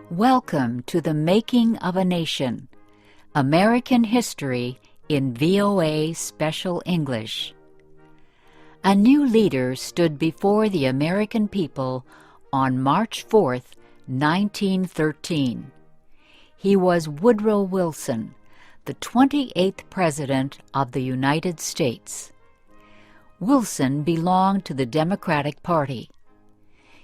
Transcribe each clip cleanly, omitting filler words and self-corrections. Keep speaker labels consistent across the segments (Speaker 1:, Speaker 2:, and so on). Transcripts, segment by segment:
Speaker 1: Welcome to the Making of a Nation, American History in VOA Special English. A new leader stood before the American people on March 4th, 1913. He was Woodrow Wilson, the 28th President of the United States. Wilson belonged to the Democratic Party.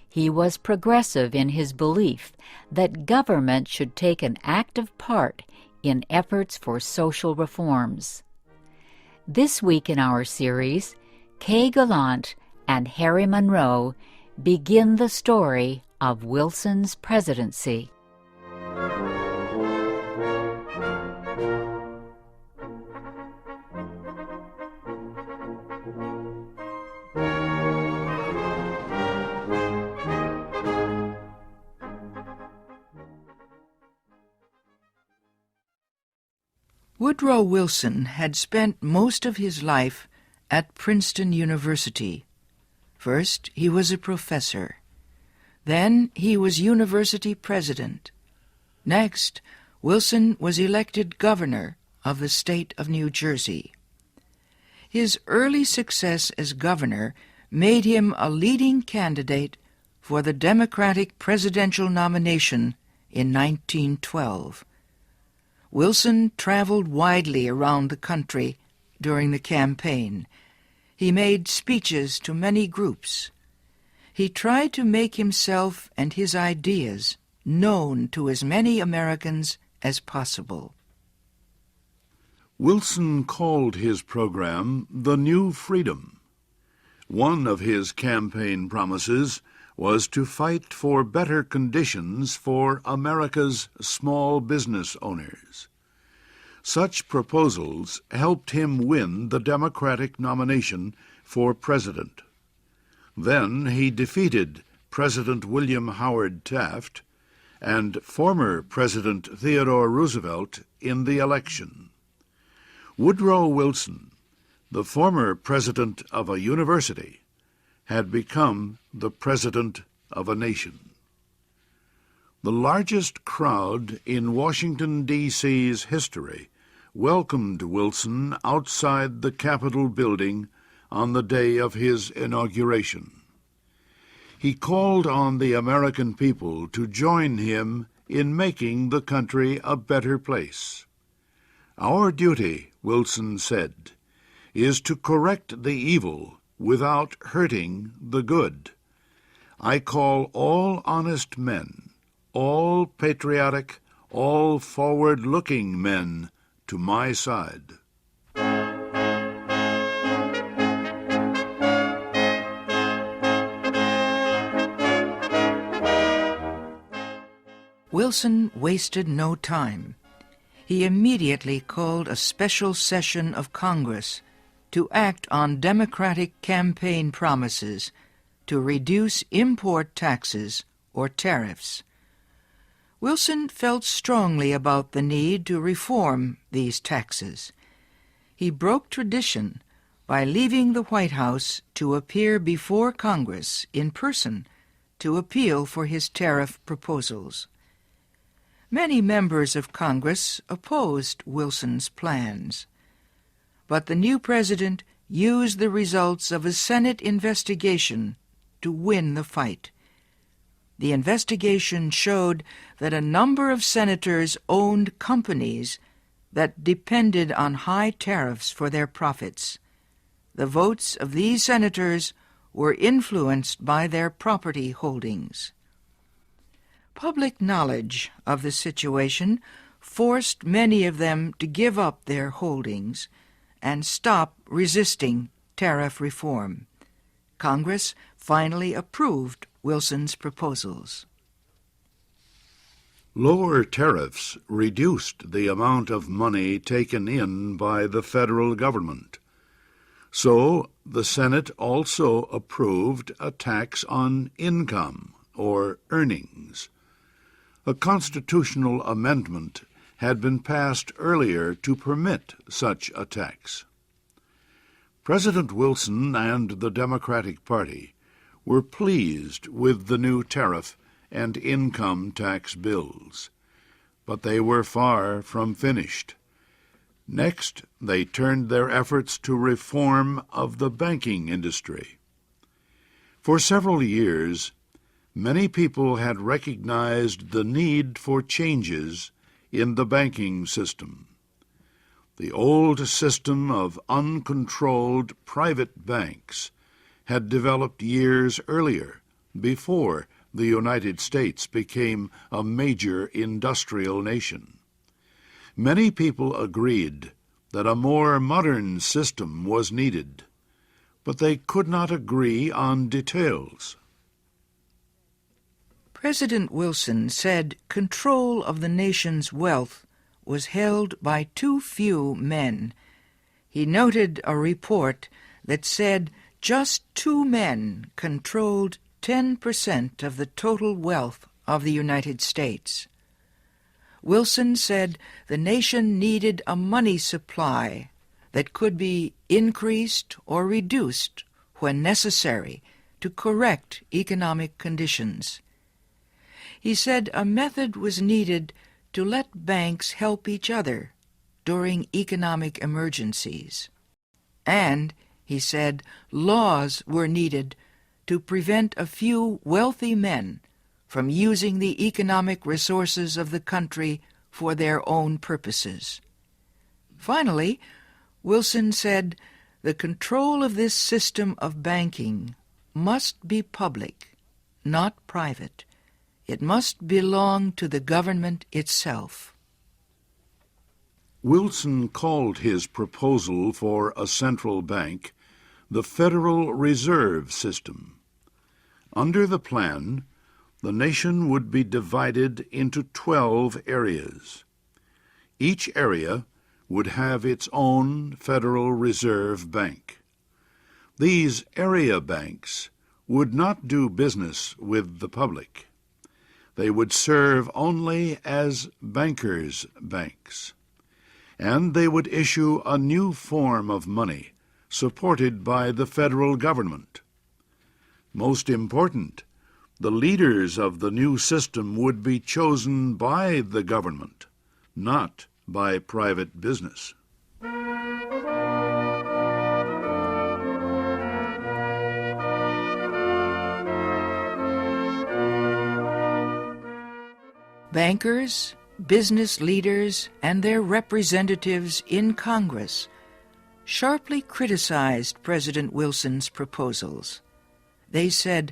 Speaker 1: He was progressive in his belief that government should take an active part in efforts for social reforms. This week in our series, Kay Gallant and Harry Monroe begin the story of Wilson's presidency.
Speaker 2: Woodrow Wilson had spent most of his life at Princeton University. First, he was a professor. Then, he was university president. Next, Wilson was elected governor of the state of New Jersey. His early success as governor made him a leading candidate for the Democratic presidential nomination in 1912. Wilson traveled widely around the country during the campaign. He made speeches to many groups. He tried to make himself and his ideas known to as many Americans as possible.
Speaker 3: Wilson called his program the New Freedom. One of his campaign promises was to fight for better conditions for America's small business owners. Such proposals helped him win the Democratic nomination for president. Then he defeated President William Howard Taft and former President Theodore Roosevelt in the election. Woodrow Wilson, the former president of a university, had become the president of a nation. The largest crowd in Washington, D.C.'s history welcomed Wilson outside the Capitol building on the day of his inauguration. He called on the American people to join him in making the country a better place. "Our duty," Wilson said, "is to correct the evil without hurting the good. I call all honest men, all patriotic, all forward-looking men to my side."
Speaker 2: Wilson wasted no time. He immediately called a special session of Congress to act on Democratic campaign promises to reduce import taxes or tariffs. Wilson felt strongly about the need to reform these taxes. He broke tradition by leaving the White House to appear before Congress in person to appeal for his tariff proposals. Many members of Congress opposed Wilson's plans, but the new president used the results of a Senate investigation to win the fight. The investigation showed that a number of senators owned companies that depended on high tariffs for their profits. The votes of these senators were influenced by their property holdings. Public knowledge of the situation forced many of them to give up their holdings and stop resisting tariff reform. Congress finally approved Wilson's proposals.
Speaker 3: Lower tariffs reduced the amount of money taken in by the federal government. So the Senate also approved a tax on income or earnings. A constitutional amendment had been passed earlier to permit such a tax. President Wilson and the Democratic Party were pleased with the new tariff and income tax bills. But they were far from finished. Next, they turned their efforts to reform of the banking industry. For several years, many people had recognized the need for changes in the banking system. The old system of uncontrolled private banks had developed years earlier, before the United States became a major industrial nation. Many people agreed that a more modern system was needed, but they could not agree on details.
Speaker 2: President Wilson said control of the nation's wealth was held by too few men. He noted a report that said just 2 men controlled 10% of the total wealth of the United States. Wilson said the nation needed a money supply that could be increased or reduced when necessary to correct economic conditions. He said a method was needed to let banks help each other during economic emergencies. And, he said, laws were needed to prevent a few wealthy men from using the economic resources of the country for their own purposes. Finally, Wilson said the control of this system of banking must be public, not private. It must belong to the government itself.
Speaker 3: Wilson called his proposal for a central bank the Federal Reserve System. Under the plan, the nation would be divided into 12 areas. Each area would have its own Federal Reserve Bank. These area banks would not do business with the public. They would serve only as bankers' banks, and they would issue a new form of money supported by the federal government. Most important, the leaders of the new system would be chosen by the government, not by private business.
Speaker 2: Bankers, business leaders, and their representatives in Congress sharply criticized President Wilson's proposals. They said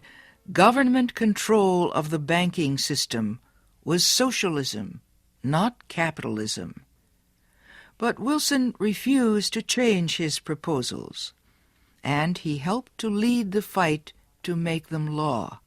Speaker 2: government control of the banking system was socialism, not capitalism. But Wilson refused to change his proposals, and he helped to lead the fight to make them law.